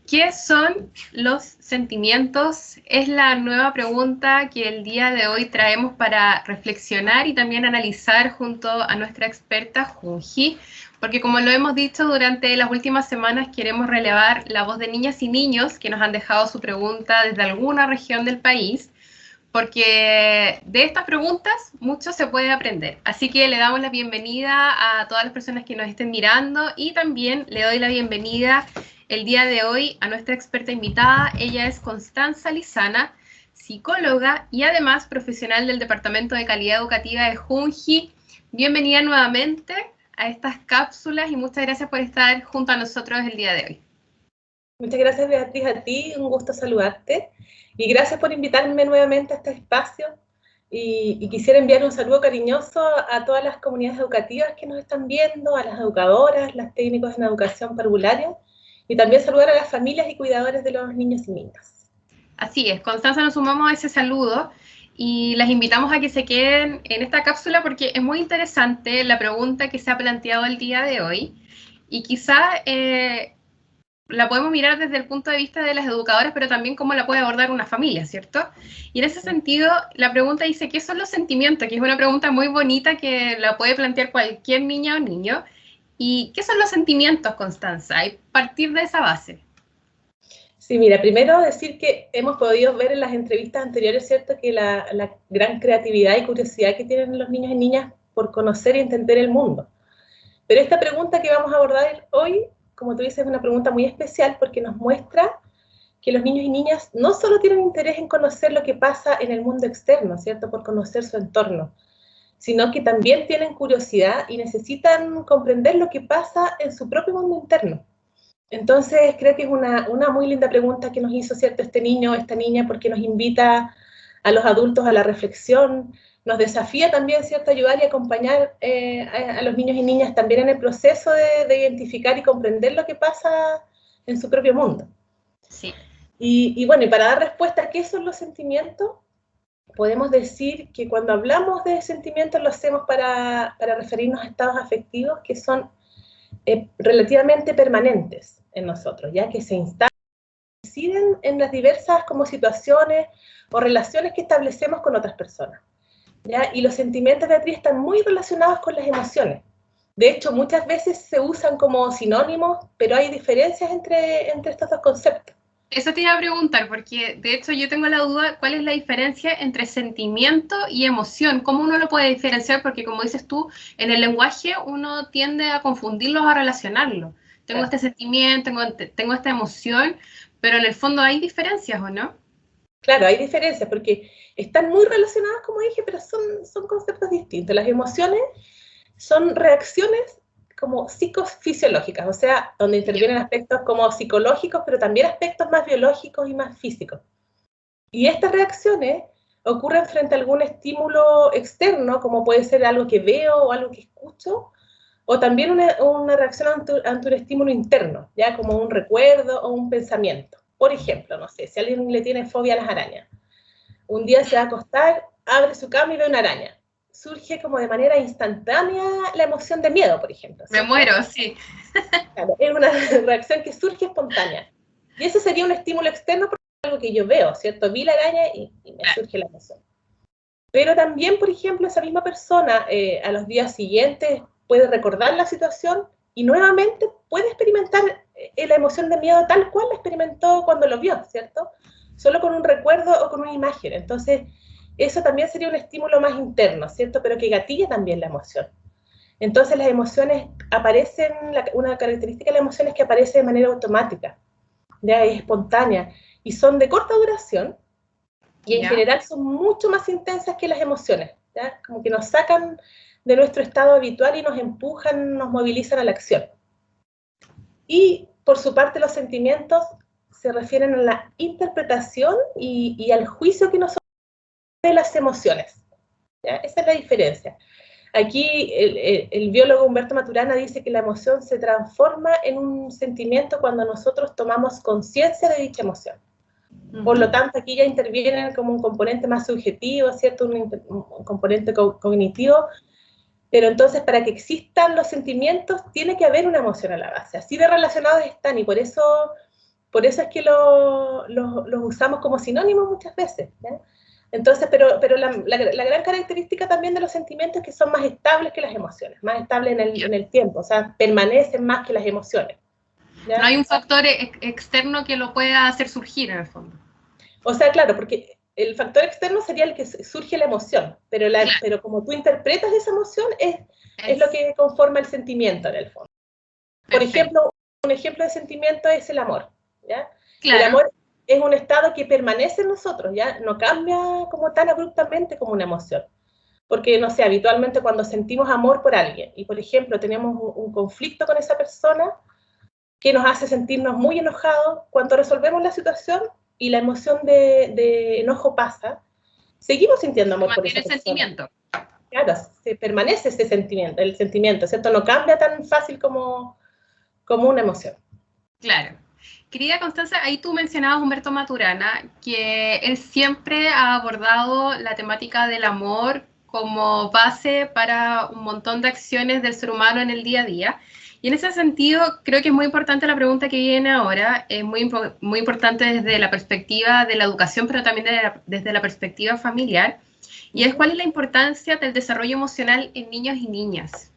¿Qué son los sentimientos? Es la nueva pregunta que el día de hoy traemos para reflexionar y también analizar junto a nuestra experta Junji, porque como lo hemos dicho durante las últimas semanas, queremos relevar la voz de niñas y niños que nos han dejado su pregunta desde alguna región del país, porque de estas preguntas mucho se puede aprender. Así que le damos la bienvenida a todas las personas que nos estén mirando y también le doy la bienvenida el día de hoy a nuestra experta invitada. Ella es Constanza Lizana, psicóloga y además profesional del Departamento de Calidad Educativa de Junji. Bienvenida nuevamente a estas cápsulas y muchas gracias por estar junto a nosotros el día de hoy. Muchas gracias, Beatriz, a ti, un gusto saludarte. Y gracias por invitarme nuevamente a este espacio. Y quisiera enviar un saludo cariñoso a todas las comunidades educativas que nos están viendo, a las educadoras, las técnicos en educación parvularia, y también saludar a las familias y cuidadores de los niños y niñas. Así es, Constanza, nos sumamos a ese saludo y las invitamos a que se queden en esta cápsula porque es muy interesante la pregunta que se ha planteado el día de hoy y quizá la podemos mirar desde el punto de vista de las educadoras, pero también cómo la puede abordar una familia, ¿cierto? Y en ese sentido, la pregunta dice, ¿qué son los sentimientos? Que es una pregunta muy bonita que la puede plantear cualquier niña o niño. ¿Y qué son los sentimientos, Constanza? Y partir de esa base. Sí, mira, primero decir que hemos podido ver en las entrevistas anteriores, ¿cierto?, que la gran creatividad y curiosidad que tienen los niños y niñas por conocer y entender el mundo. Pero esta pregunta que vamos a abordar hoy, como tú dices, es una pregunta muy especial porque nos muestra que los niños y niñas no solo tienen interés en conocer lo que pasa en el mundo externo, ¿cierto?, por conocer su entorno, sino que también tienen curiosidad y necesitan comprender lo que pasa en su propio mundo interno. Entonces, creo que es una muy linda pregunta que nos hizo, ¿cierto?, este niño, esta niña, porque nos invita a los adultos a la reflexión, nos desafía también, ¿cierto?, ayudar y acompañar a los niños y niñas también en el proceso de identificar y comprender lo que pasa en su propio mundo. Sí. Y bueno, y para dar respuesta a qué son los sentimientos, podemos decir que cuando hablamos de sentimientos lo hacemos para referirnos a estados afectivos que son relativamente permanentes en nosotros, ya que se instalan y inciden en las diversas como situaciones o relaciones que establecemos con otras personas, ¿ya? Y los sentimientos, Beatriz, están muy relacionados con las emociones. De hecho, muchas veces se usan como sinónimos, pero hay diferencias entre estos dos conceptos. Eso te iba a preguntar, porque de hecho yo tengo la duda, ¿cuál es la diferencia entre sentimiento y emoción? ¿Cómo uno lo puede diferenciar? Porque como dices tú, en el lenguaje uno tiende a confundirlos, a relacionarlos. Tengo este sentimiento, tengo esta emoción, pero en el fondo hay diferencias, ¿o no? Claro, hay diferencias, porque están muy relacionadas, como dije, pero son conceptos distintos. Las emociones son reacciones como psicofisiológicas, o sea, donde intervienen aspectos como psicológicos, pero también aspectos más biológicos y más físicos. Y estas reacciones ocurren frente a algún estímulo externo, como puede ser algo que veo o algo que escucho, o también una reacción ante un estímulo interno, ya como un recuerdo o un pensamiento. Por ejemplo, no sé, si alguien le tiene fobia a las arañas, un día se va a acostar, abre su cama y ve una araña. Surge como de manera instantánea la emoción de miedo, por ejemplo, ¿cierto? Me muero, sí. Claro, es una reacción que surge espontánea. Y eso sería un estímulo externo porque es algo que yo veo, ¿cierto? Vi la araña y me surge la emoción. Pero también, por ejemplo, esa misma persona a los días siguientes puede recordar la situación y nuevamente puede experimentar la emoción de miedo tal cual la experimentó cuando lo vio, ¿cierto? Solo con un recuerdo o con una imagen. Entonces, eso también sería un estímulo más interno, ¿cierto? Pero que gatilla también la emoción. Entonces, las emociones aparecen, una característica de las emociones es que aparece de manera automática, ya es espontánea, y son de corta duración, y en general son mucho más intensas que las emociones, ¿ya? Como que nos sacan de nuestro estado habitual y nos empujan, nos movilizan a la acción. Y, por su parte, los sentimientos se refieren a la interpretación y al juicio que nosotros de las emociones, ¿ya? Esa es la diferencia. Aquí el biólogo Humberto Maturana dice que la emoción se transforma en un sentimiento cuando nosotros tomamos conciencia de dicha emoción. Por lo tanto, aquí ya intervienen como un componente más subjetivo, ¿cierto? Un componente cognitivo, pero entonces para que existan los sentimientos tiene que haber una emoción a la base. Así de relacionados están, y por eso Por eso es que los usamos como sinónimos muchas veces, ¿ya? Entonces, pero la gran característica también de los sentimientos es que son más estables que las emociones, más estables en el tiempo, o sea, permanecen más que las emociones, ¿ya? No hay un factor externo que lo pueda hacer surgir en el fondo. O sea, claro, porque el factor externo sería el que surge la emoción, pero como tú interpretas esa emoción es lo que conforma el sentimiento en el fondo. Por ejemplo, un ejemplo de sentimiento es el amor, ¿ya? Claro. El amor es un estado que permanece en nosotros, ¿ya? No cambia como tan abruptamente como una emoción. Porque, no sé, habitualmente cuando sentimos amor por alguien y, por ejemplo, tenemos un conflicto con esa persona que nos hace sentirnos muy enojados, cuando resolvemos la situación y la emoción de enojo pasa, seguimos sintiendo amor por esa persona. Sentimiento. Claro, se permanece ese sentimiento, el sentimiento, ¿cierto? No cambia tan fácil como una emoción. Claro. Querida Constanza, ahí tú mencionabas a Humberto Maturana, que él siempre ha abordado la temática del amor como base para un montón de acciones del ser humano en el día a día. Y en ese sentido, creo que es muy importante la pregunta que viene ahora, es muy importante desde la perspectiva de la educación, pero también desde la perspectiva familiar, y es cuál es la importancia del desarrollo emocional en niños y niñas.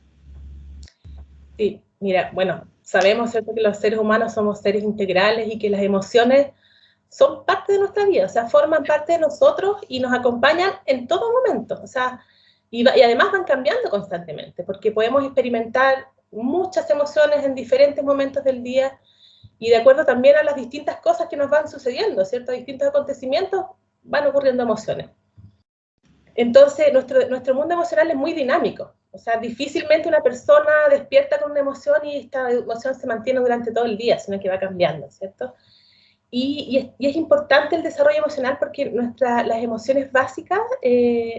Sí, mira, bueno, sabemos, ¿cierto?, que los seres humanos somos seres integrales y que las emociones son parte de nuestra vida, o sea, forman parte de nosotros y nos acompañan en todo momento, o sea, y además van cambiando constantemente, porque podemos experimentar muchas emociones en diferentes momentos del día y de acuerdo también a las distintas cosas que nos van sucediendo, ¿cierto? Distintos acontecimientos van ocurriendo emociones. Entonces, nuestro mundo emocional es muy dinámico. O sea, difícilmente una persona despierta con una emoción y esta emoción se mantiene durante todo el día, sino que va cambiando, ¿cierto? Y es importante el desarrollo emocional porque las emociones básicas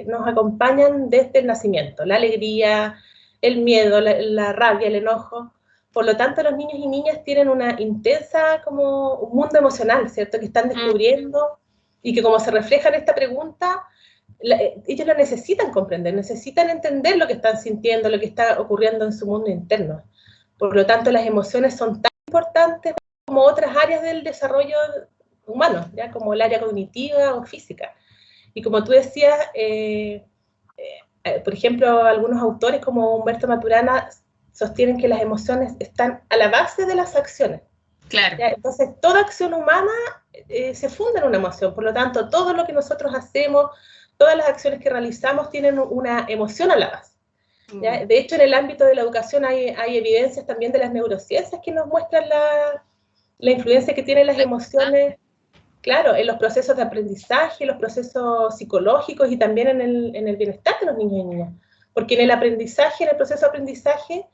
nos acompañan desde el nacimiento. La alegría, el miedo, la rabia, el enojo. Por lo tanto, los niños y niñas tienen una intensa como un mundo emocional, ¿cierto? Que están descubriendo y que como se refleja en esta pregunta, ellos lo necesitan comprender, necesitan entender lo que están sintiendo, lo que está ocurriendo en su mundo interno. Por lo tanto, las emociones son tan importantes como otras áreas del desarrollo humano, ya como el área cognitiva o física. Y como tú decías, por ejemplo, algunos autores como Humberto Maturana sostienen que las emociones están a la base de las acciones. Claro. ¿Ya? Entonces, toda acción humana se funda en una emoción, por lo tanto, todo lo que nosotros hacemos, todas las acciones que realizamos tienen una emoción a la base. ¿Ya? De hecho, en el ámbito de la educación hay evidencias también de las neurociencias que nos muestran la influencia que tienen las emociones, claro, en los procesos de aprendizaje, en los procesos psicológicos y también en el bienestar de los niños y niñas. Porque en el aprendizaje, en el proceso de aprendizaje,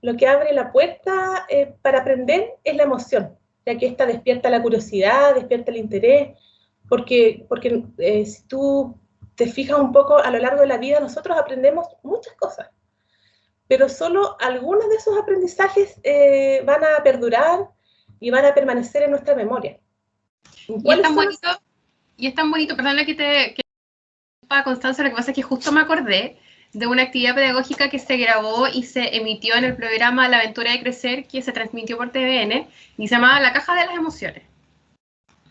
lo que abre la puerta para aprender es la emoción, ya que esta despierta la curiosidad, despierta el interés, porque si tú te fijas un poco a lo largo de la vida, nosotros aprendemos muchas cosas, pero solo algunos de esos aprendizajes van a perdurar y van a permanecer en nuestra memoria. Y es tan bonito, perdona que Constanza, lo que pasa es que justo me acordé de una actividad pedagógica que se grabó y se emitió en el programa La Aventura de Crecer, que se transmitió por TVN, y se llamaba La Caja de las Emociones,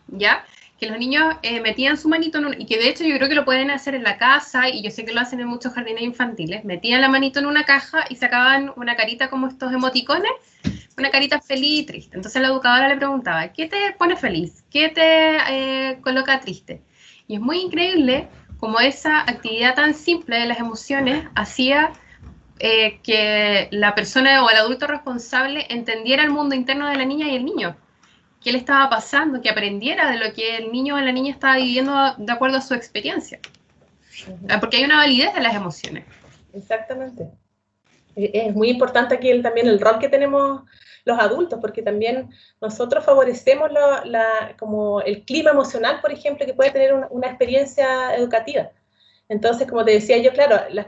¿ya? Que los niños metían su manito y que de hecho yo creo que lo pueden hacer en la casa, y yo sé que lo hacen en muchos jardines infantiles, metían la manito en una caja y sacaban una carita como estos emoticones, una carita feliz y triste. Entonces la educadora le preguntaba, ¿qué te pone feliz? ¿Qué te coloca triste? Y es muy increíble como esa actividad tan simple de las emociones hacía que la persona o el adulto responsable entendiera el mundo interno de la niña y el niño. ¿Qué le estaba pasando? Que aprendiera de lo que el niño o la niña estaba viviendo de acuerdo a su experiencia. Porque hay una validez de las emociones. Exactamente. Es muy importante aquí también el rol que tenemos los adultos, porque también nosotros favorecemos como el clima emocional, por ejemplo, que puede tener una experiencia educativa. Entonces, como te decía yo, claro, los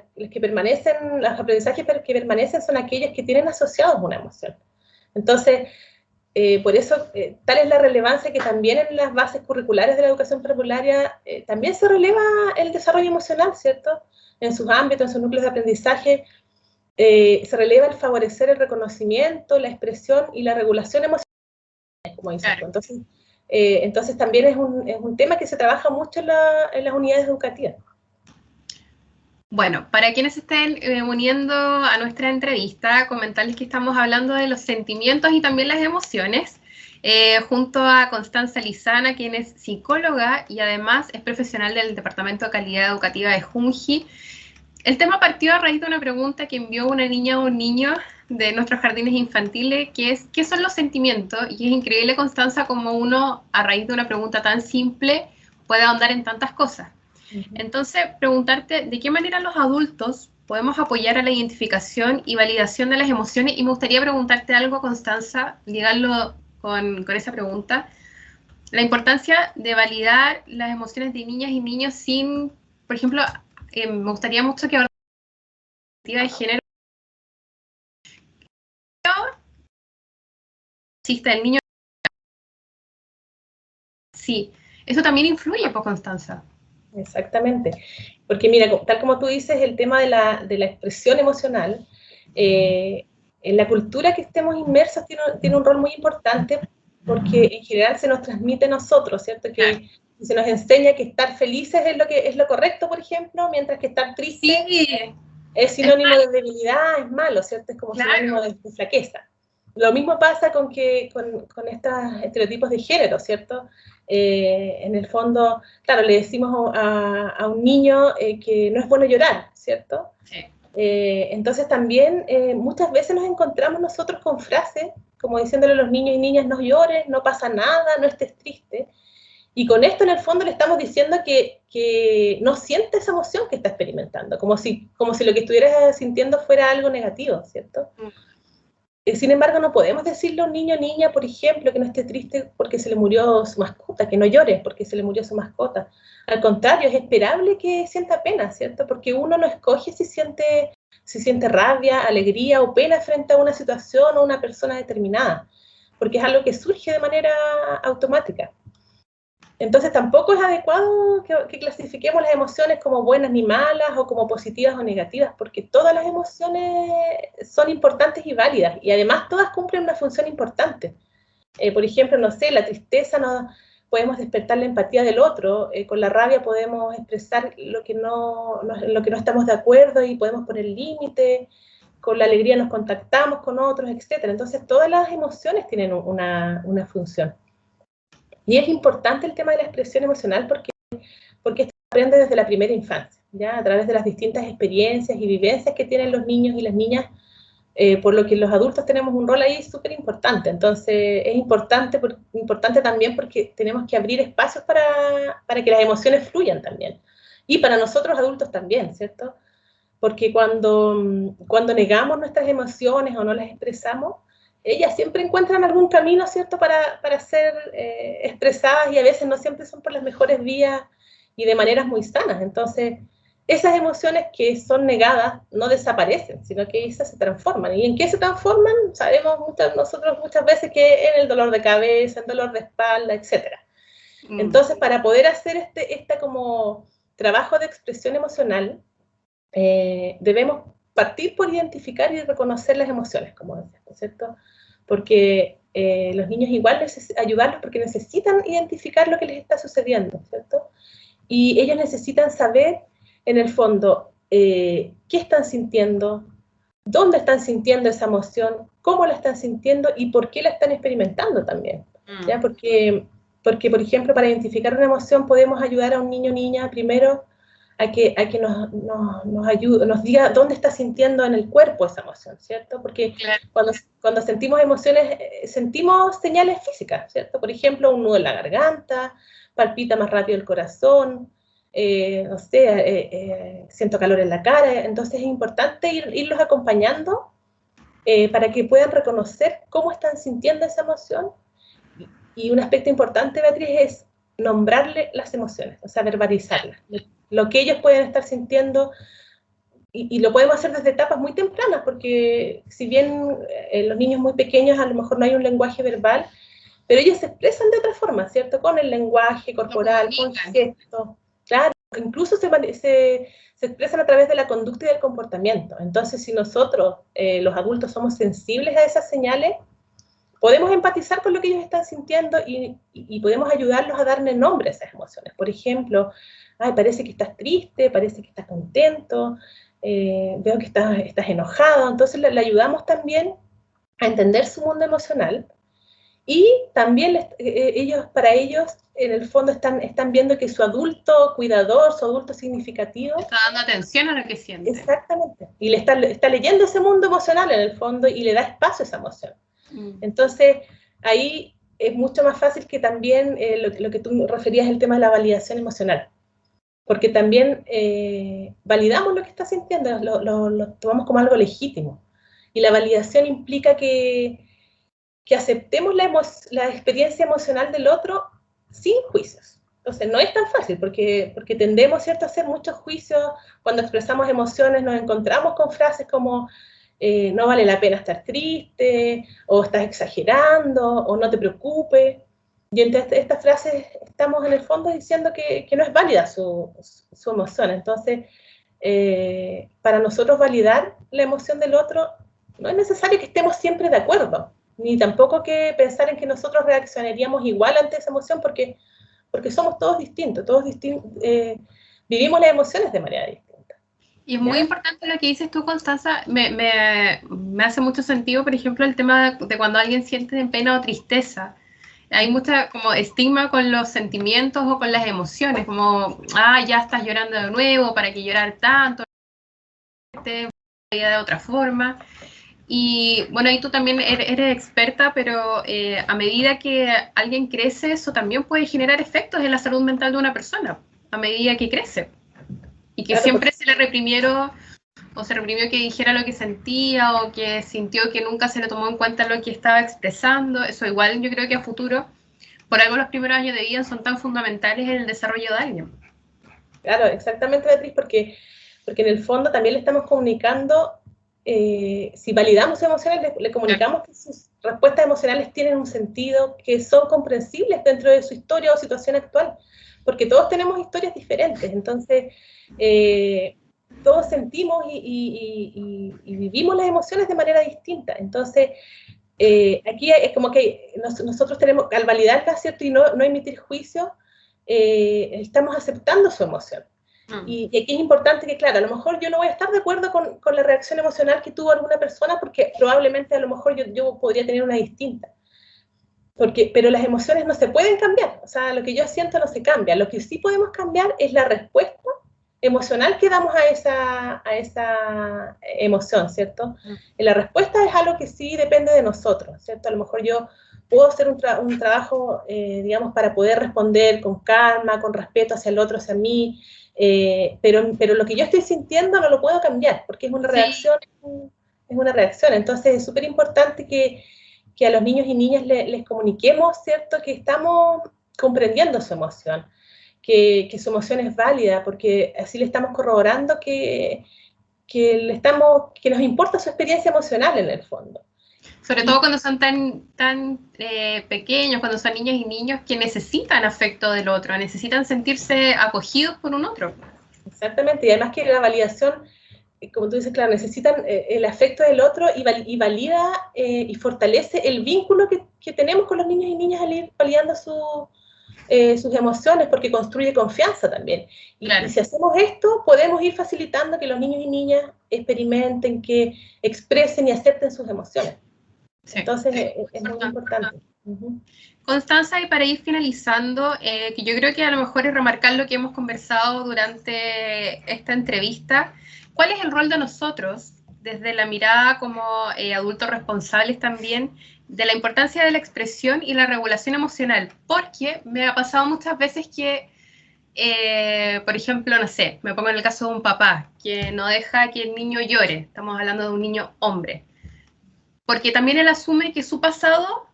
aprendizajes que permanecen son aquellos que tienen asociados una emoción. Entonces, por eso, tal es la relevancia que también en las bases curriculares de la educación prepararia también se releva el desarrollo emocional, ¿cierto? En sus ámbitos, en sus núcleos de aprendizaje, se releva el favorecer el reconocimiento, la expresión y la regulación emocional como dices tú. Entonces también es un tema que se trabaja mucho en las unidades educativas. Bueno, para quienes estén uniendo a nuestra entrevista, comentarles que estamos hablando de los sentimientos y también las emociones, junto a Constanza Lizana, quien es psicóloga y además es profesional del Departamento de Calidad Educativa de Junji. El tema partió a raíz de una pregunta que envió una niña o un niño de nuestros jardines infantiles, que es, ¿qué son los sentimientos? Y es increíble, Constanza, como uno, a raíz de una pregunta tan simple, puede ahondar en tantas cosas. Entonces, preguntarte, ¿de qué manera los adultos podemos apoyar a la identificación y validación de las emociones? Y me gustaría preguntarte algo, Constanza, ligarlo con esa pregunta. La importancia de validar las emociones de niñas y niños sin, por ejemplo, me gustaría mucho que hablara de la perspectiva de género. Existe el niño. Sí, eso también influye, por Constanza. Exactamente, porque mira, tal como tú dices, el tema de la expresión emocional, en la cultura que estemos inmersos tiene un rol muy importante, porque en general se nos transmite a nosotros, ¿cierto? Que se nos enseña que estar felices es lo correcto, por ejemplo, mientras que estar triste es sinónimo de debilidad, es malo, ¿cierto? Es como sinónimo de flaqueza. Lo mismo pasa con estos estereotipos de género, ¿cierto? En el fondo, claro, le decimos a un niño que no es bueno llorar, ¿cierto? Sí. Entonces también muchas veces nos encontramos nosotros con frases como diciéndole a los niños y niñas, no llores, no pasa nada, no estés triste. Y con esto en el fondo le estamos diciendo que no siente esa emoción que está experimentando, como si lo que estuvieras sintiendo fuera algo negativo, ¿cierto? Sin embargo, no podemos decirle a un niño o niña, por ejemplo, que no esté triste porque se le murió su mascota, que no llore porque se le murió su mascota. Al contrario, es esperable que sienta pena, ¿cierto? Porque uno no escoge si siente rabia, alegría o pena frente a una situación o una persona determinada, porque es algo que surge de manera automática. Entonces tampoco es adecuado que clasifiquemos las emociones como buenas ni malas o como positivas o negativas, porque todas las emociones son importantes y válidas, y además todas cumplen una función importante. Por ejemplo, no sé, la tristeza podemos despertar la empatía del otro, con la rabia podemos expresar lo que no estamos de acuerdo y podemos poner límite, con la alegría nos contactamos con otros, etc. Entonces todas las emociones tienen una función. Y es importante el tema de la expresión emocional porque esto se aprende desde la primera infancia, ¿ya? A través de las distintas experiencias y vivencias que tienen los niños y las niñas, por lo que los adultos tenemos un rol ahí súper importante. Entonces es importante también porque tenemos que abrir espacios para que las emociones fluyan también. Y para nosotros adultos también, ¿cierto? Porque cuando negamos nuestras emociones o no las expresamos, ellas siempre encuentran algún camino, ¿cierto?, para ser expresadas, y a veces no siempre son por las mejores vías y de maneras muy sanas. Entonces, esas emociones que son negadas no desaparecen, sino que esas se transforman. ¿Y en qué se transforman? Sabemos nosotros muchas veces que en el dolor de cabeza, en dolor de espalda, etc. Entonces, para poder hacer este como trabajo de expresión emocional, debemos partir por identificar y reconocer las emociones, como decía, ¿cierto? Porque los niños igual ayudarlos porque necesitan identificar lo que les está sucediendo, ¿cierto? Y ellos necesitan saber, en el fondo, qué están sintiendo, dónde están sintiendo esa emoción, cómo la están sintiendo y por qué la están experimentando también, ¿ya? Porque, por ejemplo, para identificar una emoción podemos ayudar a un niño o niña primero a que nos ayude, nos diga dónde está sintiendo en el cuerpo esa emoción, ¿cierto? Porque cuando sentimos emociones, sentimos señales físicas, ¿cierto? Por ejemplo, un nudo en la garganta, palpita más rápido el corazón, no sé, siento calor en la cara. Entonces es importante irlos acompañando para que puedan reconocer cómo están sintiendo esa emoción. Y un aspecto importante, Beatriz, es nombrarle las emociones, o sea, verbalizarlas. Lo que ellos pueden estar sintiendo, y lo podemos hacer desde etapas muy tempranas, porque si bien los niños muy pequeños a lo mejor no hay un lenguaje verbal, pero ellos se expresan de otra forma, ¿cierto? Con el lenguaje corporal, con gestos, claro, incluso se expresan a través de la conducta y del comportamiento. Entonces, si nosotros, los adultos, somos sensibles a esas señales, podemos empatizar con lo que ellos están sintiendo y podemos ayudarlos a darle nombre a esas emociones. Por ejemplo, ay, parece que estás triste, parece que estás contento, veo que estás enojado. Entonces le ayudamos también a entender su mundo emocional. Y también para ellos, en el fondo, están viendo que su adulto cuidador, su adulto significativo... Está dando atención a lo que siente. Exactamente. Y le está leyendo ese mundo emocional, en el fondo, y le da espacio a esa emoción. Entonces, ahí es mucho más fácil que también lo que tú referías, el tema de la validación emocional. Porque también validamos lo que está sintiendo, lo tomamos como algo legítimo. Y la validación implica que aceptemos la experiencia emocional del otro sin juicios. Entonces, no es tan fácil, porque tendemos, ¿cierto?, a hacer muchos juicios. Cuando expresamos emociones nos encontramos con frases como no vale la pena estar triste, o estás exagerando, o no te preocupes. Y entre estas frases estamos en el fondo diciendo que no es válida su emoción. Entonces, para nosotros validar la emoción del otro, no es necesario que estemos siempre de acuerdo, ni tampoco que pensar en que nosotros reaccionaríamos igual ante esa emoción, porque somos todos distintos, vivimos las emociones de manera distinta. Y es muy importante lo que dices tú, Constanza. Me hace mucho sentido, por ejemplo, el tema de cuando alguien siente pena o tristeza. Hay mucha como estigma con los sentimientos o con las emociones, como, ya estás llorando de nuevo, ¿para qué llorar tanto? De otra forma. Y bueno, ahí tú también eres experta, pero a medida que alguien crece, eso también puede generar efectos en la salud mental de una persona, a medida que crece. Y que claro, siempre se le reprimió que dijera lo que sentía, o que sintió que nunca se le tomó en cuenta lo que estaba expresando. Eso igual yo creo que a futuro, por algo los primeros años de vida son tan fundamentales en el desarrollo de alguien. Claro, exactamente, Beatriz, porque en el fondo también le estamos comunicando, si validamos emociones, le comunicamos que sus respuestas emocionales tienen un sentido, que son comprensibles dentro de su historia o situación actual, porque todos tenemos historias diferentes. Entonces todos sentimos y vivimos las emociones de manera distinta. Entonces aquí es como que nosotros tenemos, al validarlas, ¿cierto?, y no emitir juicio, estamos aceptando su emoción. Y aquí es importante que, claro, a lo mejor yo no voy a estar de acuerdo con la reacción emocional que tuvo alguna persona, porque probablemente a lo mejor yo podría tener una distinta. Pero las emociones no se pueden cambiar. O sea, lo que yo siento no se cambia. Lo que sí podemos cambiar es la respuesta emocional que damos a esa emoción, ¿cierto? La respuesta es algo que sí depende de nosotros, ¿cierto? A lo mejor yo puedo hacer un trabajo, digamos, para poder responder con calma, con respeto hacia el otro, hacia mí, pero lo que yo estoy sintiendo no lo puedo cambiar, porque es una reacción, es una reacción. Entonces es súper importante que a los niños y niñas les comuniquemos, ¿cierto?, que estamos comprendiendo su emoción, que su emoción es válida, porque así le estamos corroborando que nos importa su experiencia emocional en el fondo. Sobre todo cuando son tan pequeños, cuando son niñas y niños que necesitan afecto del otro, necesitan sentirse acogidos por un otro. Exactamente, y además que la validación, como tú dices, claro, necesitan el afecto del otro y valida y fortalece el vínculo que tenemos con los niños y niñas al ir validando sus emociones, porque construye confianza también. Y si hacemos esto, podemos ir facilitando que los niños y niñas experimenten, que expresen y acepten sus emociones. Sí, entonces es muy importante. Constanza, y para ir finalizando, que yo creo que a lo mejor es remarcar lo que hemos conversado durante esta entrevista, ¿cuál es el rol de nosotros, desde la mirada como adultos responsables también, de la importancia de la expresión y la regulación emocional? Porque me ha pasado muchas veces que, por ejemplo, no sé, me pongo en el caso de un papá que no deja que el niño llore, estamos hablando de un niño hombre, porque también él asume que su pasado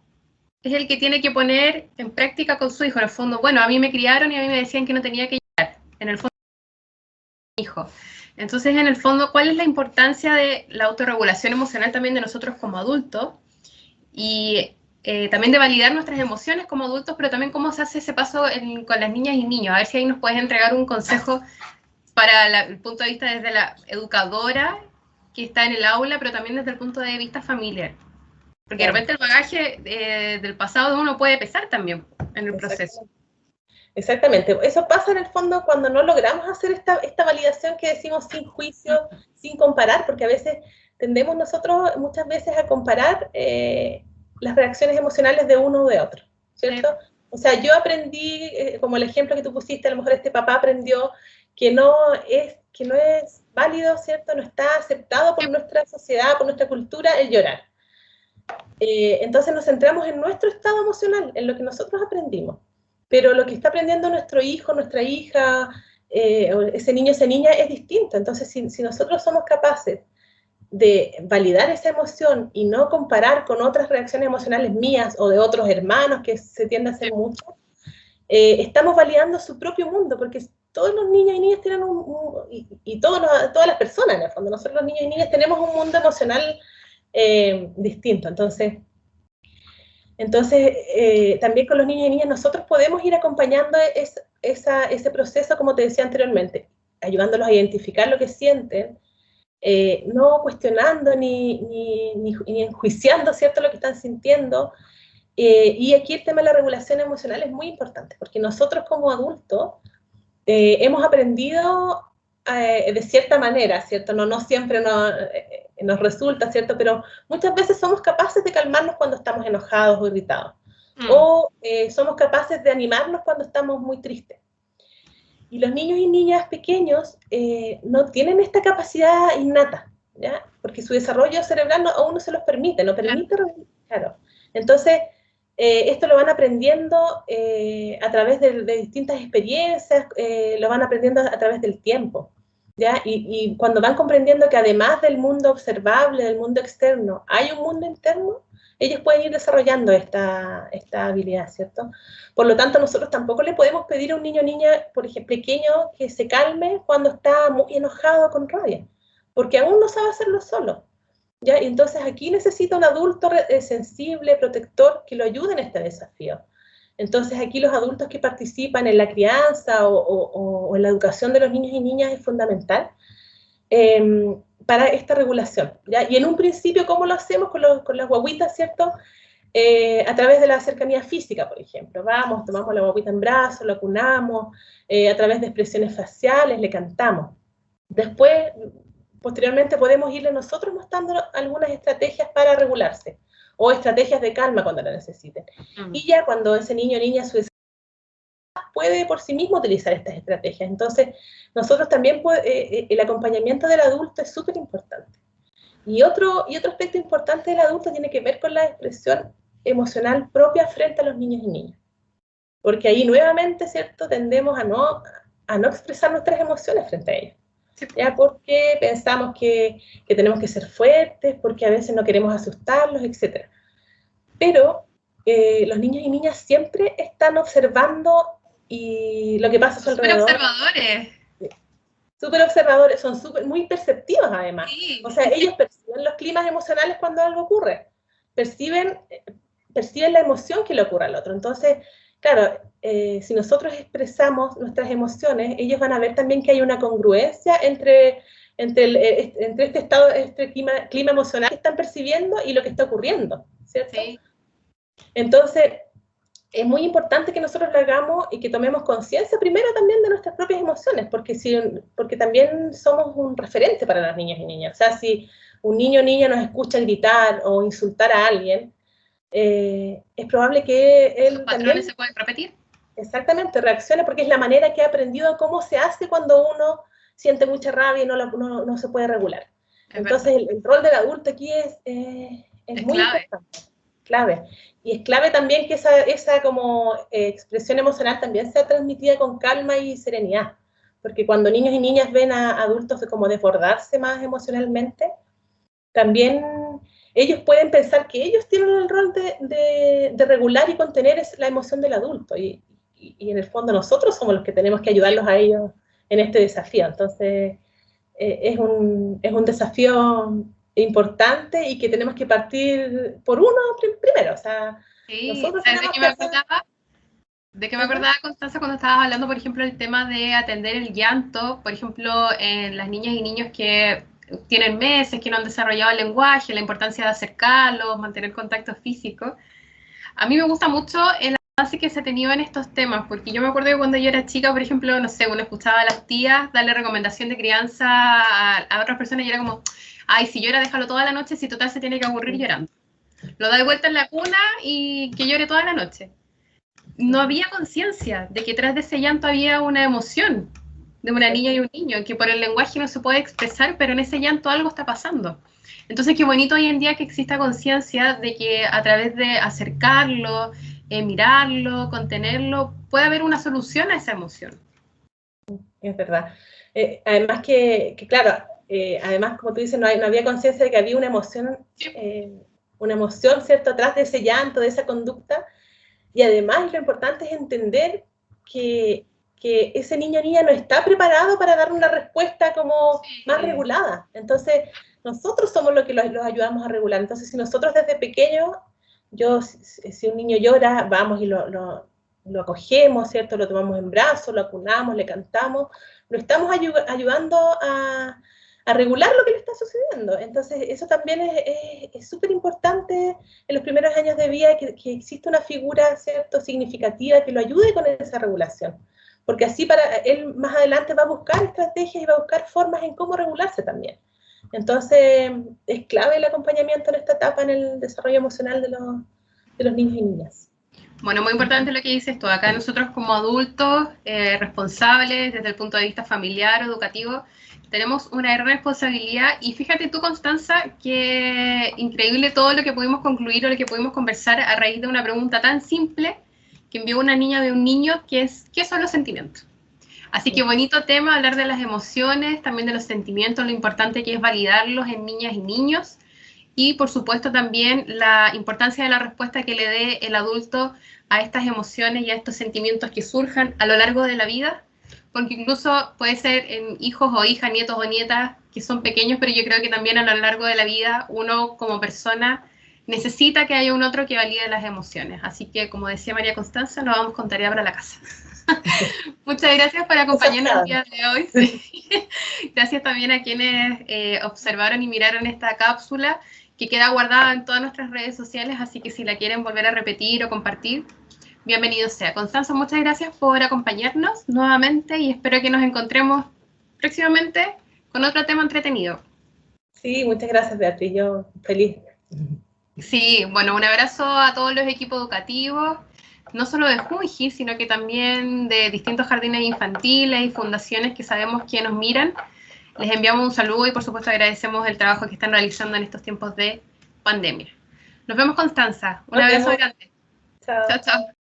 es el que tiene que poner en práctica con su hijo. En el fondo, bueno, a mí me criaron y a mí me decían que no tenía que llorar. En el fondo, mi hijo. Entonces, en el fondo, ¿cuál es la importancia de la autorregulación emocional también de nosotros como adultos? Y también de validar nuestras emociones como adultos, pero también cómo se hace ese paso con las niñas y niños. A ver si ahí nos puedes entregar un consejo para el punto de vista desde la educadora que está en el aula, pero también desde el punto de vista familiar. Porque de repente el bagaje del pasado de uno puede pesar también en el proceso. Exactamente. Eso pasa en el fondo cuando no logramos hacer esta validación que decimos sin juicio, sin comparar, porque a veces tendemos nosotros muchas veces a comparar las reacciones emocionales de uno o de otro, ¿cierto? Sí. O sea, yo aprendí, como el ejemplo que tú pusiste, a lo mejor este papá aprendió que no es válido, ¿cierto? No está aceptado por nuestra sociedad, por nuestra cultura, el llorar. Entonces nos centramos en nuestro estado emocional, en lo que nosotros aprendimos. Pero lo que está aprendiendo nuestro hijo, nuestra hija, ese niño, esa niña, es distinto. Entonces, si nosotros somos capaces de validar esa emoción y no comparar con otras reacciones emocionales mías o de otros hermanos, que se tiende a hacer mucho, estamos validando su propio mundo, porque todos los niños y niñas tienen todas las personas, en el fondo, nosotros los niños y niñas tenemos un mundo emocional distinto. Entonces también con los niños y niñas nosotros podemos ir acompañando ese proceso, como te decía anteriormente, ayudándolos a identificar lo que sienten, no cuestionando ni enjuiciando, ¿cierto?, lo que están sintiendo. Y aquí el tema de la regulación emocional es muy importante, porque nosotros como adultos hemos aprendido de cierta manera, ¿cierto? No siempre nos resulta, ¿cierto? Pero muchas veces somos capaces de calmarnos cuando estamos enojados o irritados. O somos capaces de animarnos cuando estamos muy tristes. Y los niños y niñas pequeños no tienen esta capacidad innata, ¿ya? Porque su desarrollo cerebral aún no se los permite, claro. Entonces, esto lo van aprendiendo a través de distintas experiencias, lo van aprendiendo a través del tiempo, ¿ya? Y cuando van comprendiendo que además del mundo observable, del mundo externo, hay un mundo interno, ellos pueden ir desarrollando esta habilidad, ¿cierto? Por lo tanto, nosotros tampoco le podemos pedir a un niño o niña, por ejemplo, pequeño, que se calme cuando está muy enojado, con rabia, porque aún no sabe hacerlo solo, ¿ya? Y entonces aquí necesita un adulto sensible, protector, que lo ayude en este desafío. Entonces aquí los adultos que participan en la crianza o en la educación de los niños y niñas es fundamental para esta regulación, ¿ya? Y en un principio, ¿cómo lo hacemos con las guaguitas, ¿cierto? A través de la cercanía física, por ejemplo. Vamos, tomamos la guaguita en brazos, lo acunamos, a través de expresiones faciales, le cantamos. Después, posteriormente, podemos irle nosotros mostrando algunas estrategias para regularse, o estrategias de calma cuando la necesiten. Y ya cuando ese niño o niña puede por sí mismo utilizar estas estrategias. Entonces, nosotros también, el acompañamiento del adulto es súper importante. Y otro aspecto importante del adulto tiene que ver con la expresión emocional propia frente a los niños y niñas. Porque ahí nuevamente, ¿cierto?, tendemos a no expresar nuestras emociones frente a ellos. ¿Ya? Porque pensamos que tenemos que ser fuertes, porque a veces no queremos asustarlos, etc. Pero los niños y niñas siempre están observando y lo que pasa a su alrededor. Súper observadores, son muy perceptivos además. Sí. O sea, ellos perciben los climas emocionales cuando algo ocurre. Perciben la emoción que le ocurre al otro. Entonces, claro, si nosotros expresamos nuestras emociones, ellos van a ver también que hay una congruencia entre este estado, este clima emocional que están percibiendo y lo que está ocurriendo, ¿cierto? Sí. Entonces, es muy importante que nosotros lo hagamos y que tomemos conciencia primero también de nuestras propias emociones, porque también somos un referente para las niñas y niñas. O sea, si un niño o niña nos escucha gritar o insultar a alguien, es probable que él ¿Los patrones también, se pueden repetir? Exactamente, reaccione, porque es la manera que ha aprendido cómo se hace cuando uno siente mucha rabia y no se puede regular. Entonces, el rol del adulto aquí es muy importante. Clave. Y es clave también que esa como expresión emocional también sea transmitida con calma y serenidad, porque cuando niños y niñas ven a adultos como desbordarse más emocionalmente, también ellos pueden pensar que ellos tienen el rol de regular y contener la emoción del adulto, y en el fondo nosotros somos los que tenemos que ayudarlos a ellos en este desafío. Entonces es un desafío importante y que tenemos que partir por uno primero. O sea, sí, nosotros ¿sabes de qué me acordaba? ¿De qué me acordaba, Constanza, cuando estabas hablando, por ejemplo, el tema de atender el llanto, por ejemplo, en las niñas y niños que tienen meses, que no han desarrollado el lenguaje, la importancia de acercarlos, mantener contacto físico. A mí me gusta mucho el avance que se ha tenido en estos temas, porque yo me acuerdo que cuando yo era chica, por ejemplo, no sé, uno escuchaba a las tías darle recomendación de crianza a otras personas y era como, ay, si llora, déjalo toda la noche, si total se tiene que aburrir llorando. Lo da de vuelta en la cuna y que llore toda la noche. No había conciencia de que tras de ese llanto había una emoción de una niña y un niño, que por el lenguaje no se puede expresar, pero en ese llanto algo está pasando. Entonces, qué bonito hoy en día que exista conciencia de que a través de acercarlo, mirarlo, contenerlo, puede haber una solución a esa emoción. Es verdad. Además claro, además, como tú dices, no había conciencia de que había una emoción, ¿cierto?, atrás de ese llanto, de esa conducta. Y además lo importante es entender que ese niño o niña no está preparado para dar una respuesta como más regulada. Entonces, nosotros somos los que los ayudamos a regular. Entonces, si nosotros desde pequeños, si un niño llora, vamos y lo acogemos, ¿cierto? Lo tomamos en brazos, lo acunamos, le cantamos, lo estamos ayudando a regular lo que le está sucediendo. Entonces, eso también es súper importante en los primeros años de vida, que exista una figura, ¿cierto?, significativa que lo ayude con esa regulación. Porque así para él más adelante va a buscar estrategias y va a buscar formas en cómo regularse también. Entonces, es clave el acompañamiento en esta etapa en el desarrollo emocional de los niños y niñas. Bueno, muy importante lo que dices tú. Acá nosotros como adultos responsables desde el punto de vista familiar o educativo, tenemos una gran responsabilidad. Y fíjate tú, Constanza, que increíble todo lo que pudimos concluir o lo que pudimos conversar a raíz de una pregunta tan simple que envió una niña de un niño, que es, ¿qué son los sentimientos? Así que bonito tema, hablar de las emociones, también de los sentimientos, lo importante que es validarlos en niñas y niños. Y por supuesto también la importancia de la respuesta que le dé el adulto a estas emociones y a estos sentimientos que surjan a lo largo de la vida, porque incluso puede ser en hijos o hijas, nietos o nietas que son pequeños, pero yo creo que también a lo largo de la vida uno como persona necesita que haya un otro que valide las emociones. Así que, como decía María Constanza, nos vamos con tarea para la casa. Muchas gracias por acompañarnos el día de hoy. Sí. Gracias también a quienes observaron y miraron esta cápsula, que queda guardada en todas nuestras redes sociales, así que si la quieren volver a repetir o compartir, bienvenido sea. Constanza, muchas gracias por acompañarnos nuevamente y espero que nos encontremos próximamente con otro tema entretenido. Sí, muchas gracias, Beatriz, yo feliz. Sí, bueno, un abrazo a todos los equipos educativos, no solo de Junji, sino que también de distintos jardines infantiles y fundaciones que sabemos que nos miran. Les enviamos un saludo y por supuesto agradecemos el trabajo que están realizando en estos tiempos de pandemia. Nos vemos, Constanza. Un abrazo grande. Chao. Chao, chao.